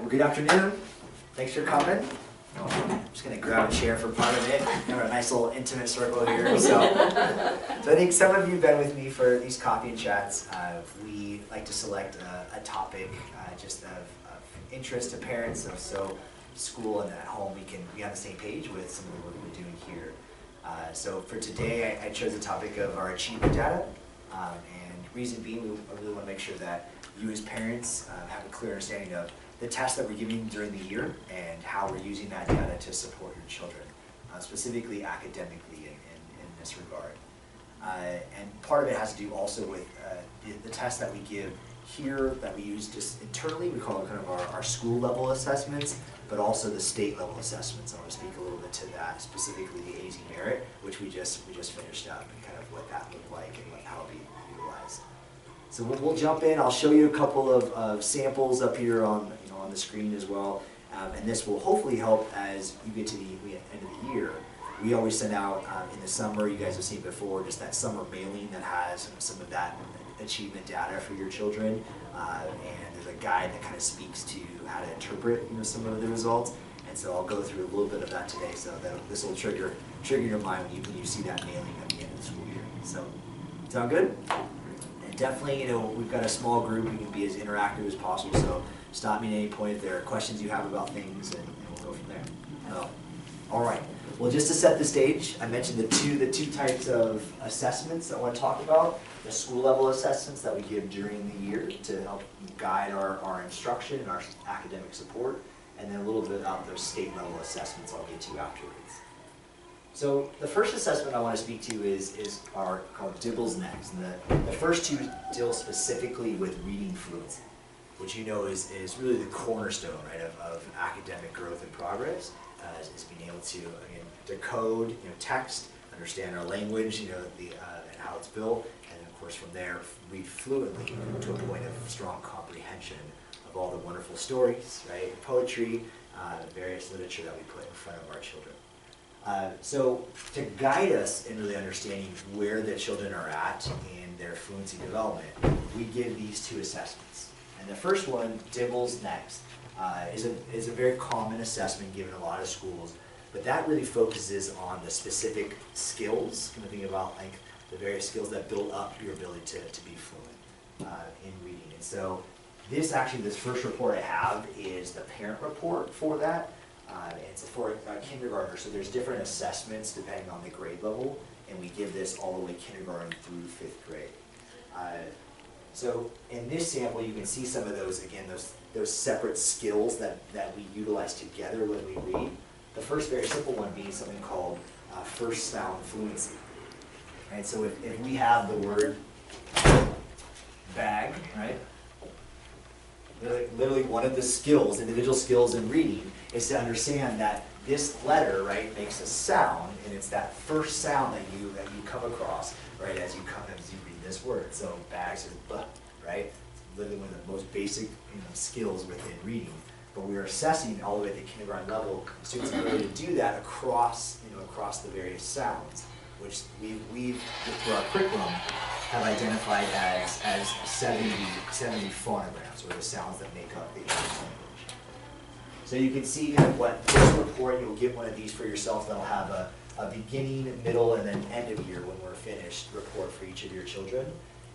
Well, good afternoon. Thanks for coming. I'm just going to grab a chair for part of it. We have a nice little intimate circle here. So I think some of you have been with me for these coffee and chats. We like to select a topic just of interest to parents, so school and at home we can be on the same page with some of the work we're doing here. So for today, I chose the topic of our achievement data. And reason being, I really want to make sure that you as parents have a clear understanding of the tests that we're giving during the year and how we're using that data to support your children, specifically academically in this regard. And part of it has to do also with the tests that we give here that we use just internally. We call it kind of our school level assessments, but also the state level assessments. I want to speak a little bit to that, specifically the AZ Merit, which we just finished up, and kind of what that looked like and how it be utilized. So we'll jump in. I'll show you a couple of samples up here on the screen as well, and this will hopefully help as you get to the end of the year. We always send out in the summer, you guys have seen before, just that summer mailing that has some of that achievement data for your children, and there's a guide that kind of speaks to how to interpret some of the results. And so I'll go through a little bit of that today, so that this will trigger your mind when you see that mailing at the end of the school year. So sound good? And definitely, we've got a small group. We can be as interactive as possible. So stop me at any point if there are questions you have about things, and we'll go from there. All right. Well, just to set the stage, I mentioned the two types of assessments I want to talk about. The school level assessments that we give during the year to help guide our instruction and our academic support, and then a little bit about those state level assessments I'll get to afterwards. So the first assessment I want to speak to is called Dibble's Next. And the first two deal specifically with reading fluency, which is really the cornerstone, right, of academic growth and progress. Is being able to, again, decode text, understand our language, and how it's built, and then of course from there read fluently to a point of strong comprehension of all the wonderful stories, right, poetry, various literature that we put in front of our children. So to guide us in really understanding where the children are at in their fluency development, we give these two assessments. And the first one, Dibble's Next, is a very common assessment given in a lot of schools, but that really focuses on the specific skills, kind of thinking about like the various skills that build up your ability to be fluent in reading. And so this first report I have is the parent report for that. It's for kindergartner, so there's different assessments depending on the grade level, and we give this all the way kindergarten through 5th grade. So in this sample, you can see some of those, again, those separate skills that we utilize together when we read. The first very simple one being something called first sound fluency. Right? So if we have the word bag, right? Literally one of the skills, individual skills in reading, is to understand that this letter, right, makes a sound, and it's that first sound that you come across, right, as you read this word. So bags is b, right? It's literally one of the most basic skills within reading. But we are assessing all the way at the kindergarten level students' ability to do that across the various sounds, which we've through our curriculum have identified as 70 phonograms, or the sounds that make up the English language. So you can see what this report, you'll get one of these for yourself that'll have a beginning, middle, and then end of year when we're finished report for each of your children.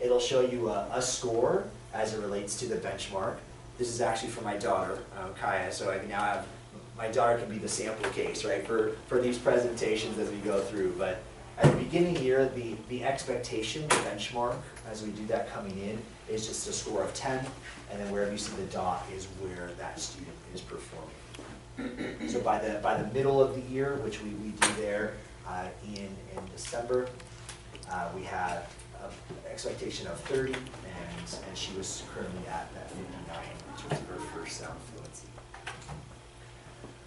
It'll show you a score as it relates to the benchmark. This is actually for my daughter, Kaya, so I can now have, my daughter can be the sample case, right, for these presentations as we go through. But at the beginning here, the expectation, the benchmark, as we do that coming in, is just a score of 10, and then wherever you see the dot is where that student is performing. So by the middle of the year, which we do there in December, we had an expectation of 30, and she was currently at that 59, which was her first sound fluency.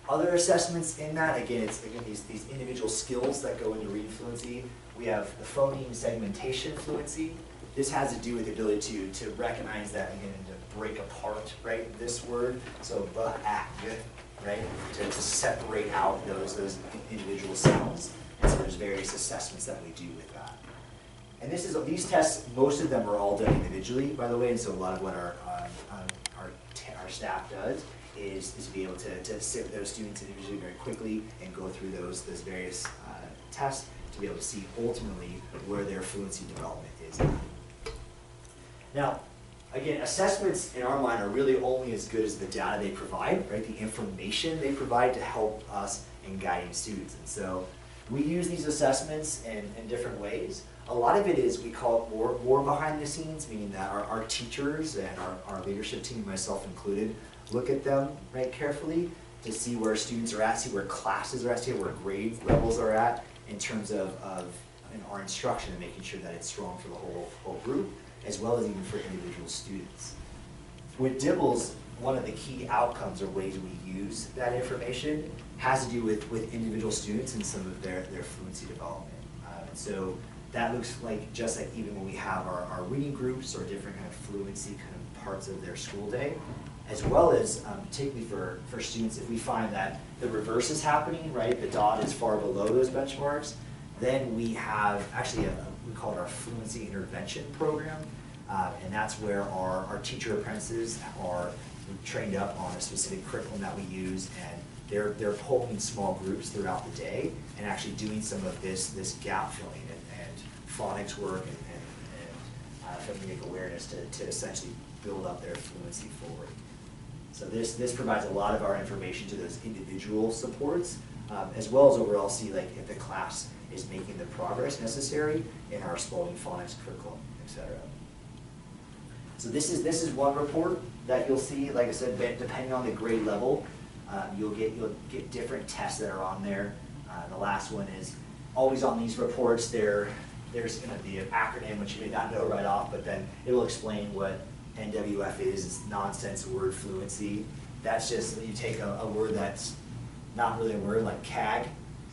Other assessments in that, again, it's these individual skills that go into reading fluency. We have the phoneme segmentation fluency. This has to do with the ability to recognize that, again, to break apart, right, this word. So right, to separate out those individual sounds. And so there's various assessments that we do with that. And these tests, most of them are all done individually, by the way, and so a lot of what our our staff does is to be able to sit with those students individually very quickly and go through those various tests to be able to see ultimately where their fluency development is. Now, again, assessments in our mind are really only as good as the data they provide, right? The information they provide to help us in guiding students. And so we use these assessments in different ways. A lot of it is, we call it more behind the scenes, meaning that our teachers and our leadership team, myself included, look at them right carefully to see where students are at, see where classes are at, see where grade levels are at in terms of our instruction and making sure that it's strong for the whole group, as well as even for individual students. With DIBELS, one of the key outcomes or ways we use that information has to do with individual students and some of their fluency development. And so that looks like just like even when we have our reading groups or different kind of fluency kind of parts of their school day, as well as particularly for students, if we find that the reverse is happening, right, the dot is far below those benchmarks, then we have actually we call it our fluency intervention program, and that's where our teacher apprentices are trained up on a specific curriculum that we use, and they're pulling small groups throughout the day and actually doing some of this gap filling and phonics work and phonemic awareness to essentially build up their fluency forward. So this provides a lot of our information to those individual supports, as well as overall see like if the class is making the progress necessary in our Spalding phonics curriculum, etc. So this is one report that you'll see. Like I said, depending on the grade level, you'll get different tests that are on there. The last one is always on these reports. There's going to be an acronym which you may not know right off, but then it will explain what NWF is. It's nonsense word fluency. That's just you take a word that's not really a word like CAG,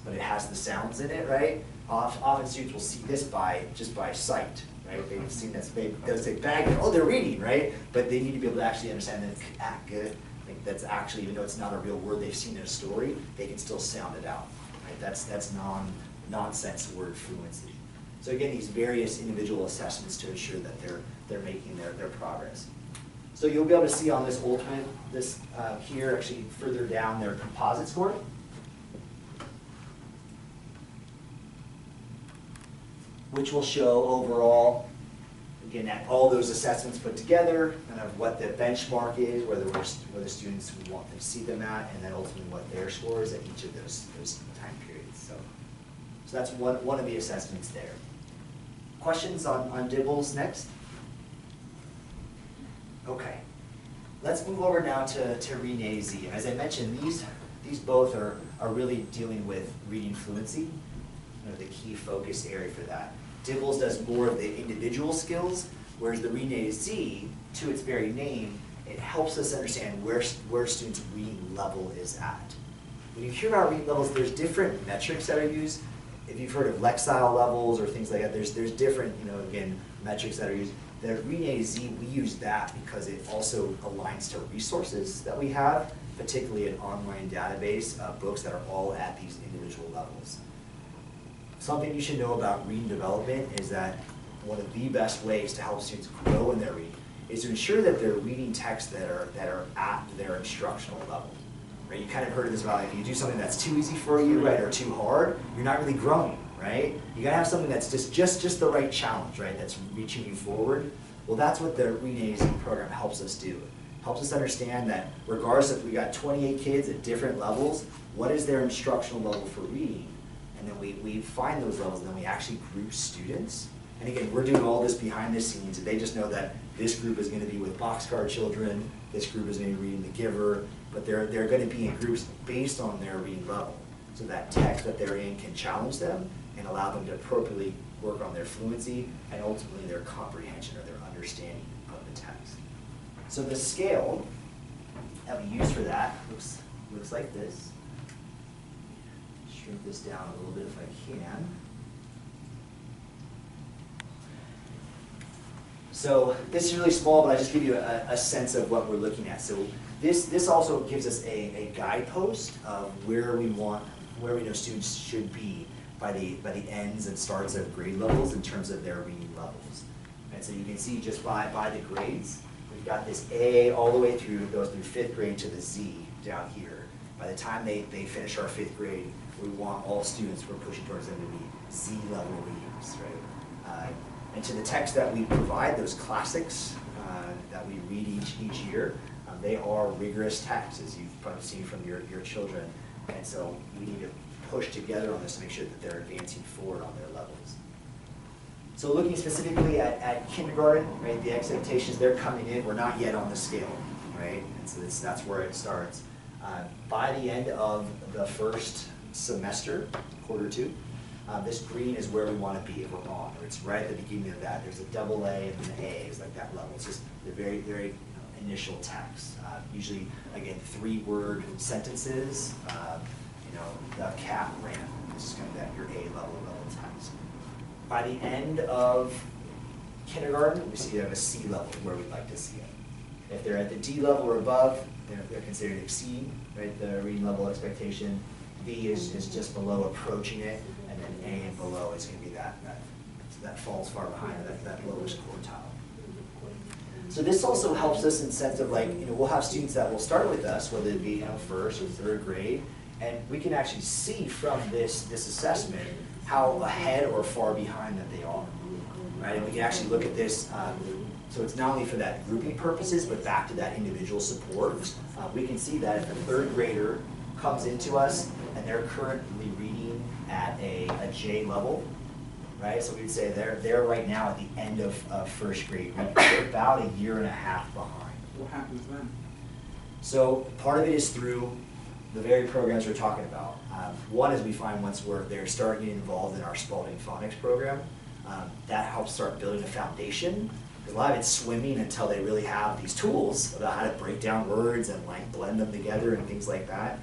but it has the sounds in it, right? Often students will see this just by sight, right? They've seen that they'll say bag, oh, they're reading, right? But they need to be able to actually understand that good. Like that's actually, even though it's not a real word they've seen in a story, they can still sound it out, right? That's nonsense word fluency. So again, these various individual assessments to ensure that they're making their progress. So you'll be able to see on this ultimate, here actually further down their composite score. Which will show overall, again, at all those assessments put together, kind of what the benchmark is, where the students we want to see them at, and then ultimately what their score is at each of those time periods. So that's one of the assessments there. Questions on DIBELS next? Okay, let's move over now to Read AZ. As I mentioned, these both are really dealing with reading fluency, the key focus area for that. DIBELS does more of the individual skills, whereas the Read AZ, to its very name, it helps us understand where students' reading level is at. When you hear about reading levels, there's different metrics that are used. If you've heard of Lexile levels or things like that, there's different, again, metrics that are used. The Read AZ, we use that because it also aligns to resources that we have, particularly an online database of books that are all at these individual levels. Something you should know about reading development is that one of the best ways to help students grow in their reading is to ensure that they're reading texts that are at their instructional level. Right? You kind of heard of this about if you do something that's too easy for you, right, or too hard, you're not really growing, right? You gotta have something that's just the right challenge, right? That's reaching you forward. Well, that's what the Read AZ program helps us do. It helps us understand that regardless if we got 28 kids at different levels, what is their instructional level for reading? And then we find those levels, and then we actually group students. And again, we're doing all this behind the scenes, and they just know that this group is going to be with boxcar children, this group is going to be reading The Giver, but they're going to be in groups based on their reading level. So that text that they're in can challenge them and allow them to appropriately work on their fluency and ultimately their comprehension or their understanding of the text. So the scale that we use for that looks like this. Shrink this down a little bit if I can. So this is really small, but I just give you a sense of what we're looking at. So this also gives us a guidepost of where we know students should be by the ends and starts of grade levels in terms of their reading levels. And so you can see just by the grades, we've got this A all the way through, goes through 5th grade to the Z down here. By the time they finish our 5th grade, we want all students, we're pushing towards them to be Z level readers, right? And to the text that we provide, those classics that we read each year, they are rigorous texts, as you've probably seen from your children. And so we need to push together on this to make sure that they're advancing forward on their levels. So looking specifically at kindergarten, right, the expectations, they're coming in, we're not yet on the scale, right? And so that's where it starts. By the end of the first semester, quarter 2, this green is where we want to be if we're on, or it's right at the beginning of that. There's a double A and an A is like that level. It's just the very, very initial text. Usually, again, 3-word sentences. The cat ran. This is kind of that your A level text. By the end of kindergarten, we see they have a C level where we'd like to see it. If they're at the D level or above, they're considered exceed, right? The reading level expectation. B is just below, approaching it, and then A and below is going to be that falls far behind, that lowest quartile. So this also helps us in the sense of we'll have students that will start with us, whether it be 1st or 3rd grade, and we can actually see from this assessment how ahead or far behind that they are, right? And we can actually look at this, so it's not only for that grouping purposes, but back to that individual support. We can see that if a 3rd grader comes into us and they're currently reading at a J level, right? So we'd say they're right now at the end of 1st grade. They're about a year and a half behind. What happens then? So part of it is through the very programs we're talking about. One is we find once they're starting to get involved in our Spalding Phonics program, that helps start building a foundation. Because a lot of it's swimming until they really have these tools about how to break down words and blend them together and things like that.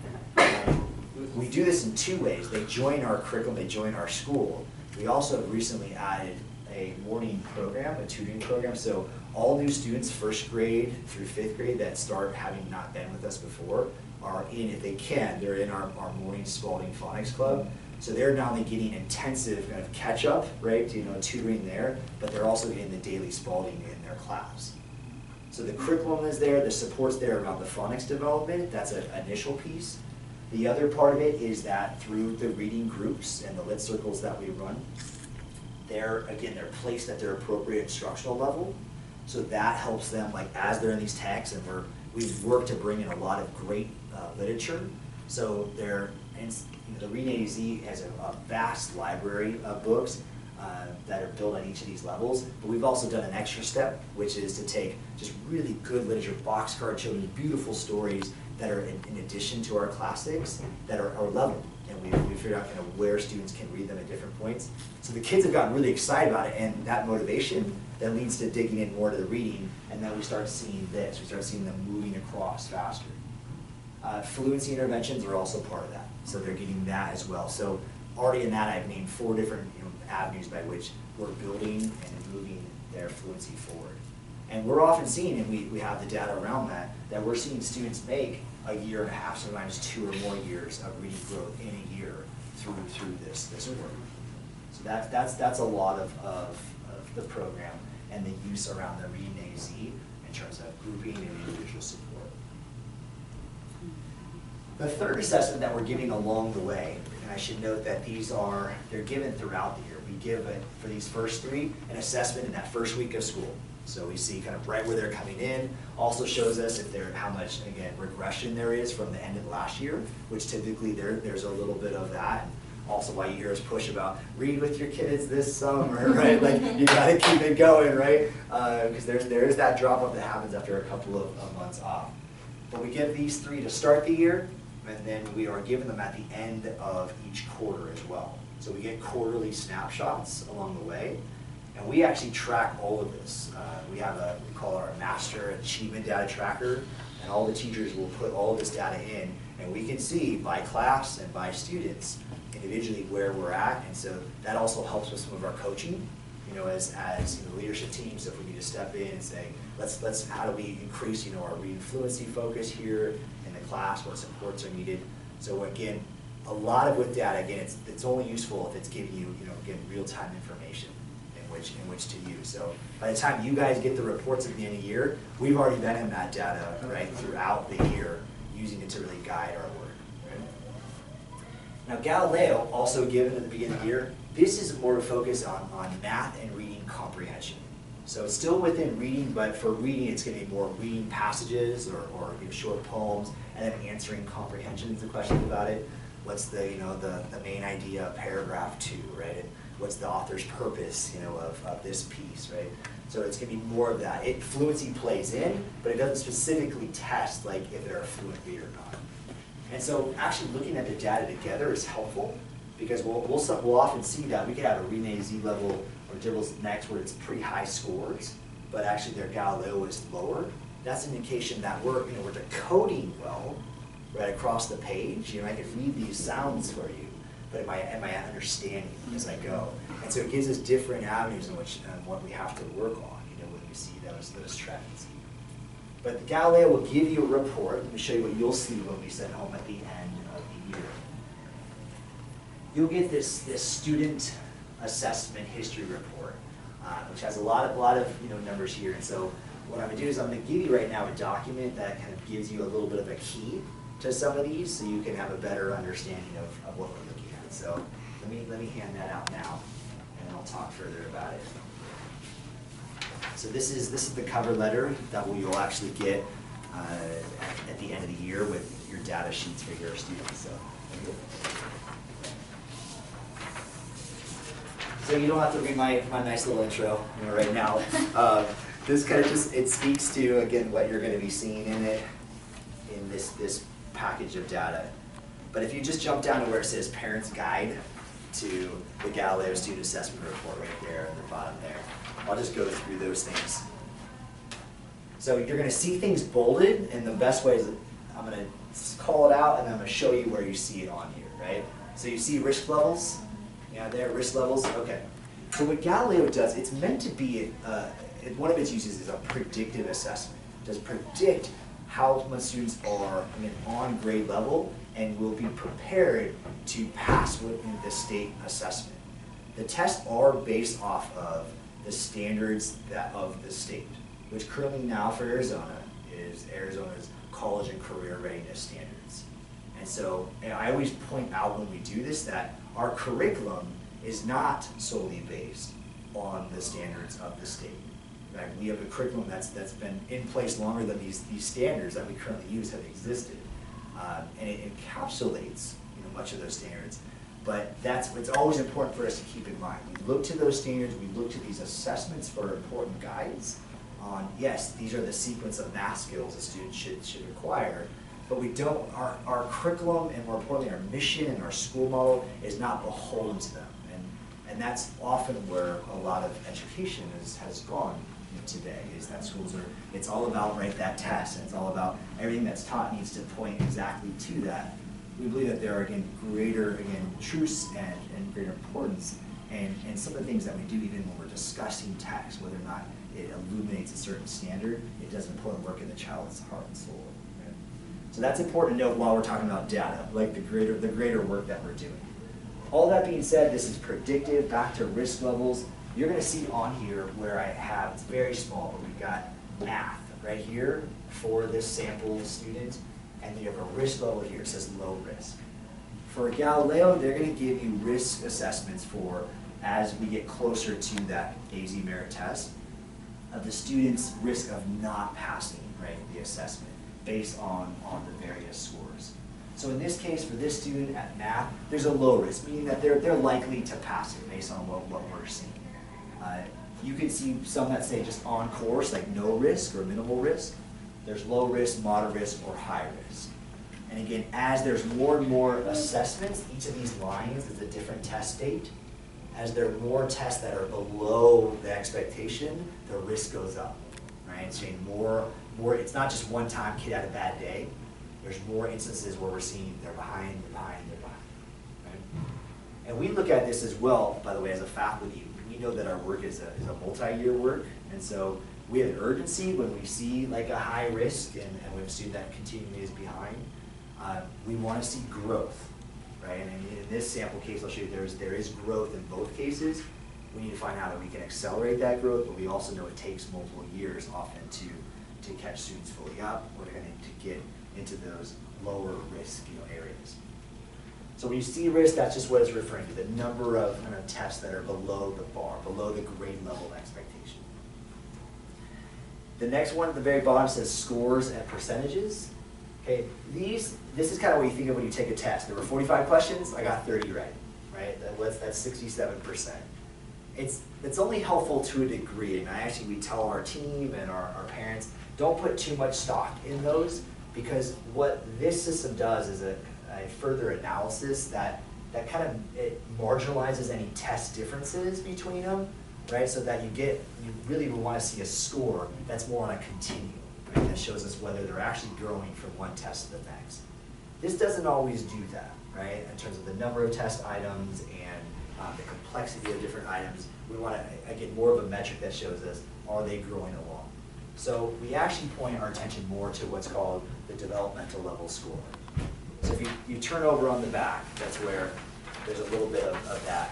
We do this in 2 ways. They join our curriculum, they join our school. We also have recently added a morning program, a tutoring program. So all new students, 1st grade through 5th grade that start having not been with us before are in, if they can, they're in our morning Spalding Phonics Club. So they're not only getting intensive kind of catch up, right, tutoring there, but they're also getting the daily Spalding in their class. So the curriculum is there, the support's there around the phonics development, that's an initial piece. The other part of it is that through the reading groups and the lit circles that we run, they're placed at their appropriate instructional level. So that helps them, as they're in these texts, and we've worked to bring in a lot of great literature. So the Reading AZ has a vast library of books that are built on each of these levels. But we've also done an extra step, which is to take just really good literature, boxcar children, beautiful stories that are in addition to our classics that are leveled. And we figured out kind of where students can read them at different points. So the kids have gotten really excited about it, and that motivation then leads to digging in more to the reading, and then we start seeing this. We start seeing them moving across faster. Fluency interventions are also part of that, so they're getting that as well. So already in that, I've named 4 different avenues by which we're building and moving their fluency forward. And we're often seeing, and we have the data around that we're seeing students make a year and a half, sometimes 2 or more years of reading growth in a year through this work. So that's a lot of the program and the use around the Reading AZ in terms of grouping and individual support. The 3rd assessment that we're giving along the way, and I should note that they're given throughout the year. We give it for these first 3 an assessment in that 1st week of school. So we see kind of right where they're coming in. Also shows us how much, again, regression there is from the end of last year, which typically there's a little bit of that. And also why you hear us push about read with your kids this summer, right? You gotta keep it going, right? Because there is that drop off that happens after a couple of months off. But we give these 3 to start the year, and then we are giving them at the end of each quarter as well. So we get quarterly snapshots along the way. And we actually track all of this. We call our master achievement data tracker, and all the teachers will put all of this data in, and we can see by class and by students individually where we're at, and so that also helps with some of our coaching, as leadership teams. So if we need to step in and say, how do we increase, our reading fluency focus here in the class, what supports are needed. So again, a lot of with data, again, it's only useful if it's giving you, again, real-time information. in which to use. So by the time you guys get the reports at the end of the year, we've already been in that data, right, throughout the year, using it to really guide our work. Right? Now Galileo, also given at the beginning of the year, this is more focused on math and reading comprehension. So it's still within reading, but for reading, it's going to be more reading passages or short poems, and then answering comprehensions of questions about it. What's the the main idea of paragraph 2, right? And what's the author's purpose, of this piece, right? So it's going to be more of that. Fluency plays in, but it doesn't specifically test like if they're a fluent reader or not. And so actually looking at the data together is helpful, because we'll often see that we could have a René Z level or Dibbles next where it's pretty high scores, but actually their Galileo is lower. That's an indication that we're decoding well right across the page. I can read these sounds for you, but am I understanding as I go? And so it gives us different avenues in which what we have to work on, when we see those trends. But the Galileo will give you a report. Let me show you what you'll see when we send home at the end of the year. You'll get this student assessment history report, which has a lot of numbers here. And so what I'm going to do is I'm going to give you right now a document that kind of gives you a little bit of a key to some of these, so you can have a better understanding of what we're looking at. So let me hand that out now, and then I'll talk further about it. So this is the cover letter that you'll actually get at the end of the year with your data sheets for your students. So you don't have to read my nice little intro right now. This kind of it speaks to, again, what you're going to be seeing in this package of data. But if you just jump down to where it says Parent's Guide to the Galileo Student Assessment Report right there at the bottom there, I'll just go through those things. So you're going to see things bolded, and the best way is I'm going to call it out, and I'm going to show you where you see it on here, right? So you see risk levels. Yeah, there, risk levels, okay. So what Galileo does, it's meant to be, one of its uses is a predictive assessment. It does predict how much students are on grade level and will be prepared to pass within the state assessment. The tests are based off of the standards of the state, which currently now for Arizona is Arizona's College and Career Readiness Standards. And so I always point out when we do this that our curriculum is not solely based on the standards of the state. Right? We have a curriculum that's been in place longer than these standards that we currently use have existed, and it encapsulates much of those standards. But it's always important for us to keep in mind. We look to those standards, we look to these assessments for important guides on, yes, these are the sequence of math skills a student should acquire, but we don't, our curriculum, and more importantly our mission and our school model is not beholden to them. And that's often where a lot of education has gone today, is that schools it's all about that test, and it's all about everything that's taught needs to point exactly to that. We believe that there are, greater, truths and greater importance, and some of the things that we do even when we're discussing text, whether or not it illuminates a certain standard, it does important work in the child's heart and soul. Right? So that's important to note while we're talking about data, like the greater work that we're doing. All that being said, this is predictive, back to risk levels. You're going to see on here where I have, it's very small, but we've got math right here for this sample student, and then you have a risk level here, it says low risk. For Galileo, they're going to give you risk assessments for, as we get closer to that AZ merit test, of the student's risk of not passing the assessment based on the various scores. So in this case, for this student at math, there's a low risk, meaning that they're likely to pass it based on what we're seeing. You can see some that say just on course, like no risk or minimal risk. There's low risk, moderate risk, or high risk. And again, as there's more and more assessments, each of these lines is a different test date. As there are more tests that are below the expectation, the risk goes up, right? So more, it's not just one time kid had a bad day. There's more instances where we're seeing they're behind, right? And we look at this as well, by the way, as a faculty. We know that our work is a multi-year work, and so we have an urgency when we see a high risk and we have a student that continually is behind. We want to see growth, right? And in this sample case, I'll show you there is growth in both cases. We need to find out that we can accelerate that growth, but we also know it takes multiple years often to catch students fully up, or to get into those lower risk areas. So when you see risk, that's just what it's referring to, the number of tests that are below the bar, below the grade level expectation. The next one at the very bottom says scores and percentages. Okay, this is kind of what you think of when you take a test. There were 45 questions, I got 30 right, That's 67%. It's only helpful to a degree, and we tell our team and our parents, don't put too much stock in those, because what this system does is a further analysis that kind of it marginalizes any test differences between them, right? So that you really will want to see a score that's more on a continuum, right? That shows us whether they're actually growing from one test to the next. This doesn't always do that, right? In terms of the number of test items and the complexity of different items, we want to get more of a metric that shows us, are they growing along? So we actually point our attention more to what's called the developmental level score. So if you turn over on the back, that's where there's a little bit of that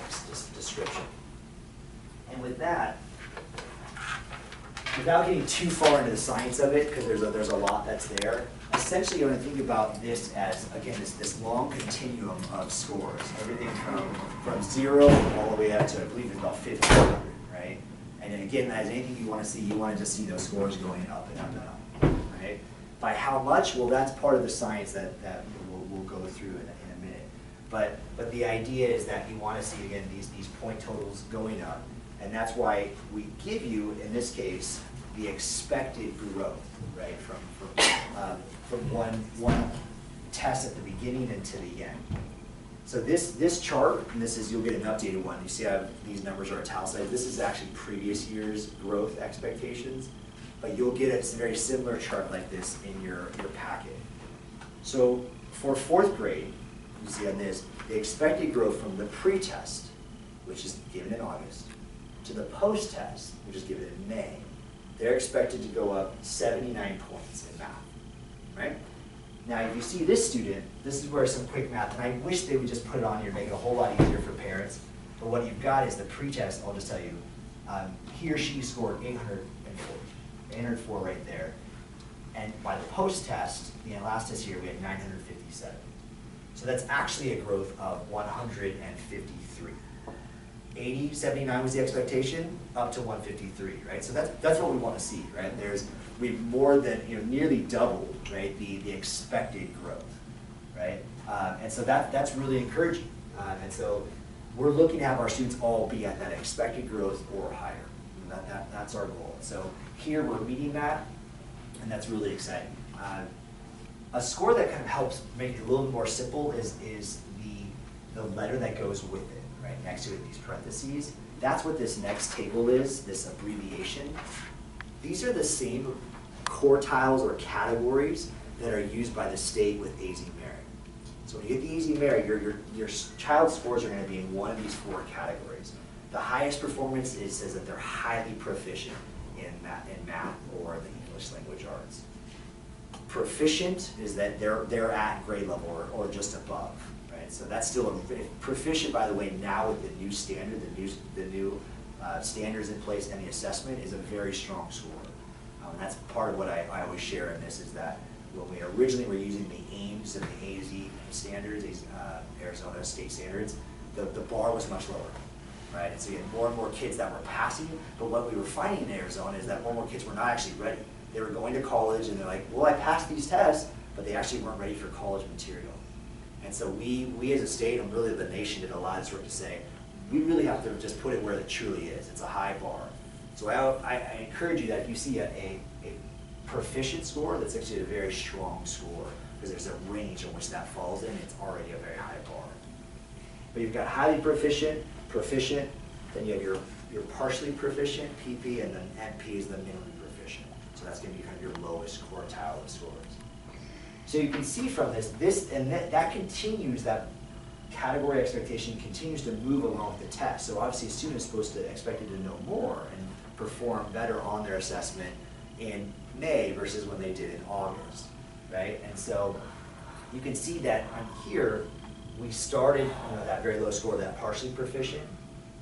description. And with that, without getting too far into the science of it, because there's a lot that's there, essentially you want to think about this as, again, this long continuum of scores. Everything from 0 all the way up to, I believe it's about 1,500, right? And then again, as anything you want to see, you want to just see those scores going up and up and up, right? By how much? Well, that's part of the science that we'll go through in a minute. But the idea is that you want to see, again, these point totals going up. And that's why we give you, in this case, the expected growth, right, from one test at the beginning and to the end. So this chart, and you'll get an updated one. You see how these numbers are italicized. This is actually previous year's growth expectations, but you'll get a very similar chart like this in your packet. So for 4th grade, you see on this, the expected growth from the pre-test, which is given in August, to the post-test, which is given in May, they're expected to go up 79 points in math, right? Now, if you see this student, this is where some quick math, and I wish they would just put it on here, make it a whole lot easier for parents, but what you've got is the pre-test. I'll just tell you, he or she scored 804 right there, and by the post-test, the last test here, we had 957. So that's actually a growth of 153. 80, 79 was the expectation, up to 153, right? So that's what we want to see, right? We've more than, nearly doubled, right, the expected growth, right? And so that's really encouraging. And so we're looking to have our students all be at that expected growth or higher. That's our goal. So here we're meeting that, and that's really exciting. A score that kind of helps make it a little more simple is the letter that goes with it, right, next to it, these parentheses. That's what this next table is, this abbreviation. These are the same quartiles or categories that are used by the state with AZ Merit. So when you get the AZ Merit, your child's scores are going to be in one of these 4 categories. The highest performance says that they're highly proficient in math or the English language arts. Proficient is that they're at grade level or just above, right? So that's still proficient, by the way, now with the new standard, the new standards in place, and the assessment is a very strong score. And that's part of what I always share in this, is that when we originally were using the AIMS and the AZ standards, these Arizona state standards, the bar was much lower, right? And so you had more and more kids that were passing, but what we were finding in Arizona is that more and more kids were not actually ready. They were going to college and they're like, well, I passed these tests, but they actually weren't ready for college material. And so we as a state, and really the nation, did a lot of this work to say, we really have to just put it where it truly is. It's a high bar. So I encourage you that if you see a proficient score, that's actually a very strong score, because there's a range in which that falls in. It's already a very high bar. But you've got highly proficient, proficient, then you have your partially proficient, PP, and then MP is the minimally proficient. So that's going to be kind of your lowest quartile of scores. So you can see from this and that continues, that category expectation continues to move along with the test. So obviously a student is expected to know more and perform better on their assessment in May versus when they did in August, right? And so you can see that on here, we started that very low score, that partially proficient,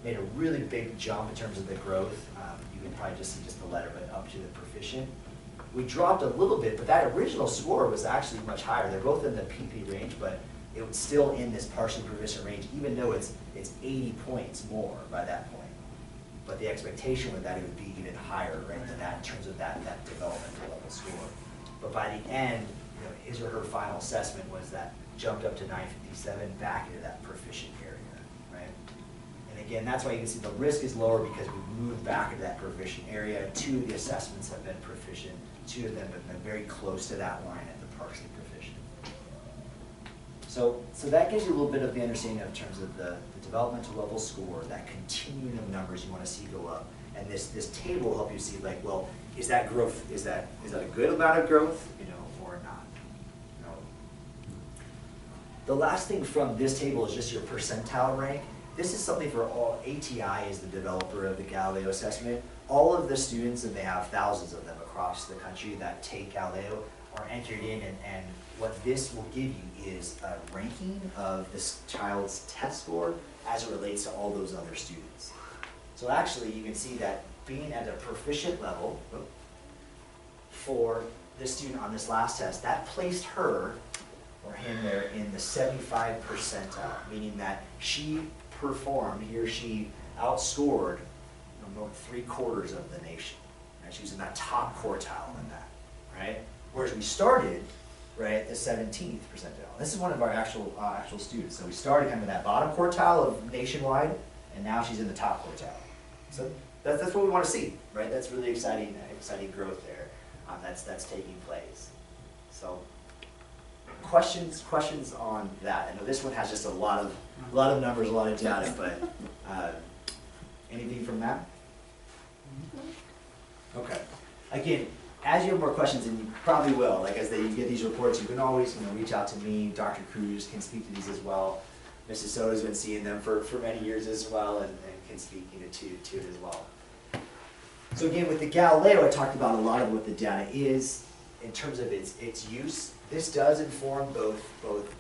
made a really big jump in terms of the growth. You can probably just see just the letter, but up to the proficient. We dropped a little bit, but that original score was actually much higher. They're both in the PP range, but it was still in this partially proficient range, even though it's 80 points more by that point. But the expectation was that it would be even higher, right, than that in terms of that developmental level score. But by the end, you know, his or her final assessment was that jumped up to 957 back into that proficient area, right? And again, that's why you can see the risk is lower because we moved back into that proficient area. 2 of the assessments have been proficient. 2 of them have been very close to that line at the partially proficient. So that gives you a little bit of the understanding of in terms of the developmental level score, that continuum of numbers you want to see go up. And this table will help you see, like, well, is that growth, is that a good amount of growth, you know, or not? No. The last thing from this table is just your percentile rank. This is something for all. ATI is the developer of the Galileo assessment. All of the students, and they have thousands of them across the country that take Galileo, are entered in, and what this will give you is a ranking of this child's test score as it relates to all those other students. So actually, you can see that being at a proficient level for this student on this last test, that placed her or him there in the 75 percentile, meaning that she performed, he or she outscored, you know, 3/4 of the nation. Right? She was in that top quartile in that, right? Whereas we started, right, at the 17th percentile. This is one of our actual students. So we started kind of that bottom quartile of nationwide, and now she's in the top quartile. So that's what we want to see, right? That's really exciting growth there. That's taking place. So questions on that? I know this one has just a lot of numbers, a lot of data, but anything from that? Okay. Again, as you have more questions, and you probably will, like as you get these reports, you can always reach out to me. Dr. Cruz can speak to these as well. Mrs. Soto's been seeing them for many years as well, and can speak to it as well. So again, with the Galileo, I talked about a lot of what the data is in terms of its use. This does inform both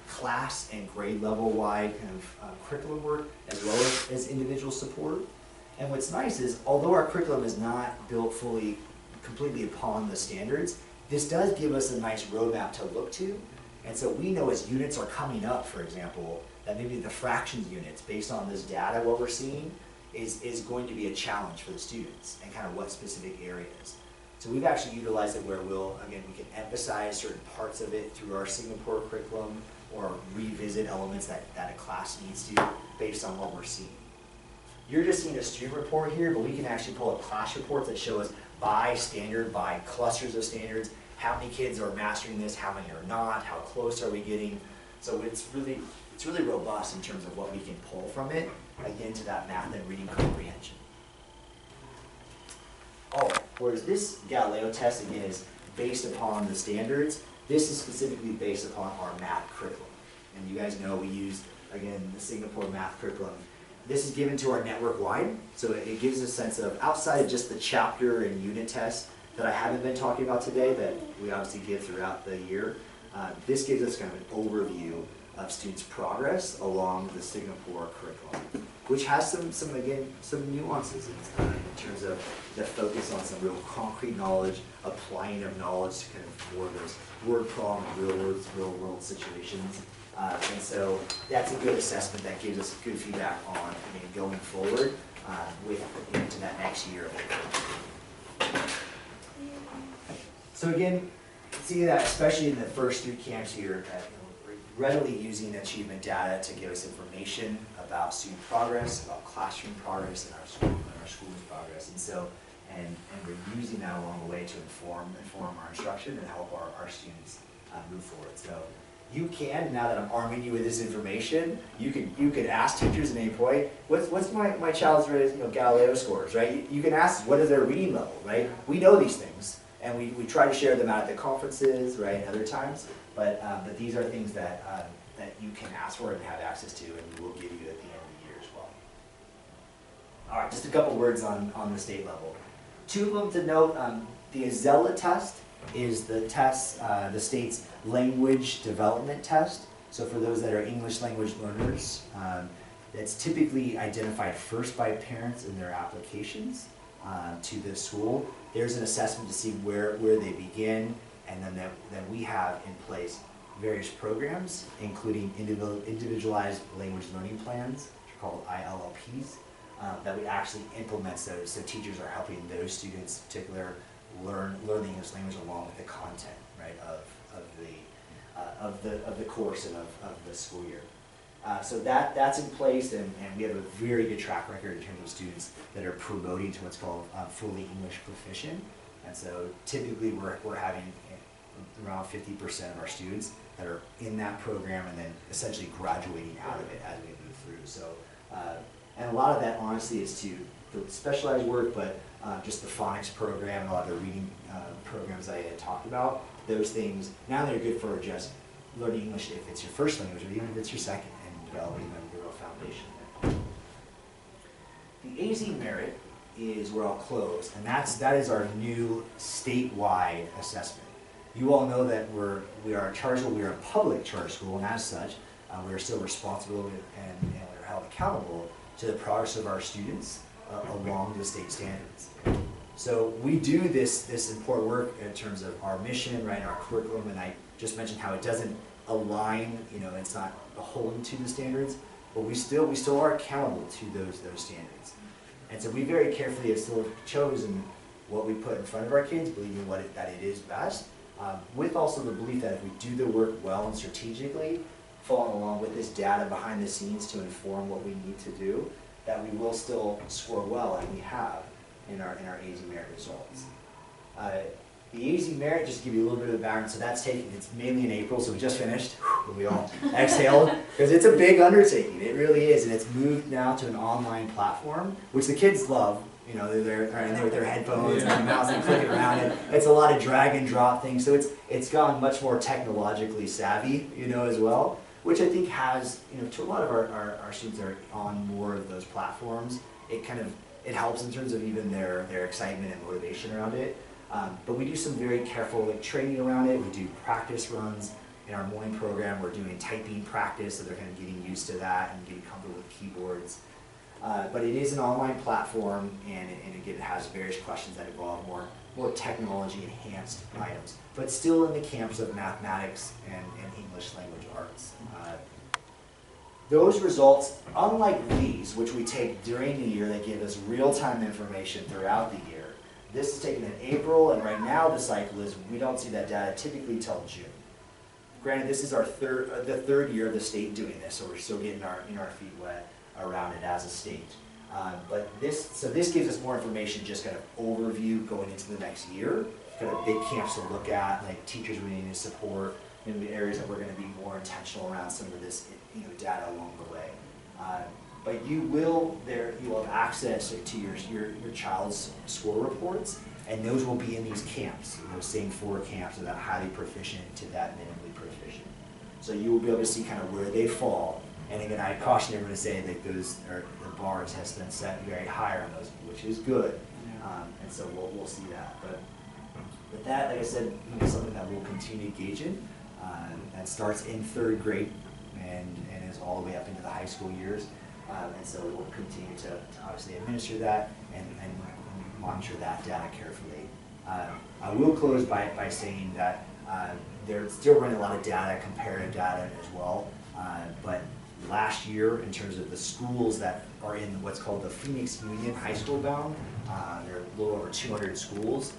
class and grade level wide kind of curriculum work, as well as individual support. And what's nice is, although our curriculum is not built completely upon the standards, this does give us a nice roadmap to look to. And so we know as units are coming up, for example, that maybe the fractions units, based on this data, what we're seeing, is going to be a challenge for the students and kind of what specific areas. So we've actually utilized it where we can emphasize certain parts of it through our Singapore curriculum, or revisit elements that a class needs to based on what we're seeing. You're just seeing a student report here, but we can actually pull up class reports that show us by standard, by clusters of standards, how many kids are mastering this, how many are not, how close are we getting. So it's really robust in terms of what we can pull from it, again, to that math and reading comprehension. Oh, whereas this Galileo test, again, is based upon the standards, this is specifically based upon our math curriculum. And you guys know we use, again, the Singapore math curriculum. This is given to our network-wide, so it gives a sense of, outside of just the chapter and unit tests that I haven't been talking about today, that we obviously give throughout the year, this gives us kind of an overview of students' progress along the Singapore curriculum, which has some nuances in terms of the focus on some real concrete knowledge, applying of knowledge to kind of more of those word problems, real world situations. And so that's a good assessment that gives us good feedback on going forward into that next year. So again, see that especially in the first 3 camps here, we're readily using achievement data to give us information about student progress, about classroom progress, and our school's progress. And so, and we're using that along the way to inform our instruction and help our students move forward. So you can, now that I'm arming you with this information, you can ask teachers at any point, what's my child's Galileo scores, right? You can ask, what is their reading level, right? We know these things, and we try to share them out at the conferences, right, and other times, but these are things that you can ask for and have access to, and we will give you at the end of the year as well. All right, just a couple words on the state level. 2 of them to note, the Azella test is the test, the state's language development test. So for those that are English language learners, that's typically identified first by parents in their applications to the school. There's an assessment to see where they begin, and then we have in place various programs, including individualized language learning plans, which are called ILLPs, that we actually implement those. So teachers are helping those students in particular learn the English language along with the content, right, of the course and of the school year. So that's in place, and we have a very good track record in terms of students that are promoting to what's called fully English proficient. And so typically we're having around 50% of our students that are in that program and then essentially graduating out of it as we move through. So, and a lot of that honestly is to the specialized work, but just the phonics program and a lot of the reading programs I had talked about, those things, now they're good for just learning English if it's your first language or even if it's your second, and developing a real foundation there. The AZ Merit is where I'll close, and that is our new statewide assessment. You all know that we are a charter school, we are a public charter school, and as such, we are still responsible and we are held accountable to the progress of our students along the state standards. So we do this important work in terms of our mission, right, our curriculum, and I just mentioned how it doesn't align, it's not beholden to the standards, but we still are accountable to those standards. And so we very carefully have still chosen what we put in front of our kids, believing that it is best, with also the belief that if we do the work well and strategically, following along with this data behind the scenes to inform what we need to do, that we will still score well, and we have in our AZ Merit results. The AZ Merit, just to give you a little bit of the background, so it's mainly in April, so we just finished, we all exhaled, because it's a big undertaking, it really is, and it's moved now to an online platform, which the kids love. They're there with their headphones and their mouse and clicking around it. It's a lot of drag and drop things, so it's gone much more technologically savvy, as well, which I think has, to a lot of our students that are on more of those platforms, it helps in terms of even their excitement and motivation around it. But we do some very careful training around it. We do practice runs in our morning program. We're doing typing practice, so they're kind of getting used to that and getting comfortable with keyboards. But it is an online platform, and again, it has various questions that involve more technology-enhanced items, but still in the camps of mathematics and English language arts. Those results, unlike these, which we take during the year that give us real-time information throughout the year, this is taken in April, and right now the cycle is we don't see that data typically till June. Granted, this is the third year of the state doing this, so we're still getting our feet wet around it as a state. But this gives us more information, just kind of overview going into the next year, kind of big camps to look at, like teachers we need to support, maybe areas that we're going to be more intentional around some of this data along the way. But you will have access to your child's score reports, and those will be in these camps, those same 4 camps, of that highly proficient to that minimally proficient. So you will be able to see kind of where they fall. And again, I caution everyone to say that the bars has been set very high on those, which is good. And so we'll see that. But with that, like I said, something that we'll continue to engage in. That starts in 3rd grade and is all the way up into the high school years. And so we'll continue to obviously administer that and monitor that data carefully. I will close by saying that they're still running a lot of data, comparative data as well. But last year, in terms of the schools that are in what's called the Phoenix Union High School bound, there are a little over 200 schools.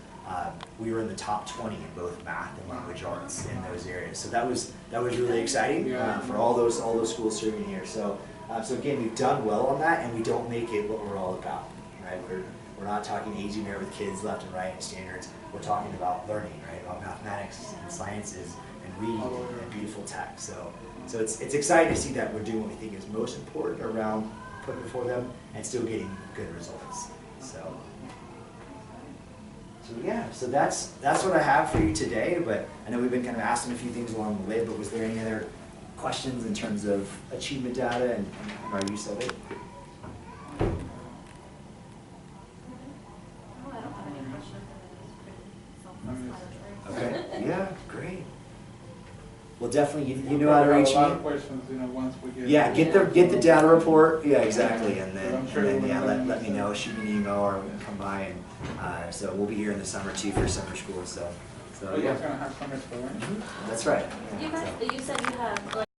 We were in the top 20 in both math and language arts in those areas. So that was really exciting for all those schools serving here. So again, we've done well on that, and we don't make it what we're all about, right? We're not talking AZ Merit with kids left and right and standards. We're talking about learning, right? About mathematics and sciences and reading and beautiful text. So it's exciting to see that we're doing what we think is most important around putting before them and still getting good results. So yeah, so that's what I have for you today. But I know we've been kind of asking a few things along the way. But was there any other questions in terms of achievement data and our use of it? Oh, I don't have any questions. I think it's pretty self-explanatory. Okay. Yeah. Great. Well, definitely, you know how to reach A lot me. of questions, you know, once we get. Yeah, get the data report. Yeah, exactly, and I'm then sure yeah, we'll let me know. Shoot me an email or we can come by and so we'll be here in the summer too for summer school. So Oh, you yeah, guys gonna have summer school, right? that's right. You Yeah, guys, so. you said you have like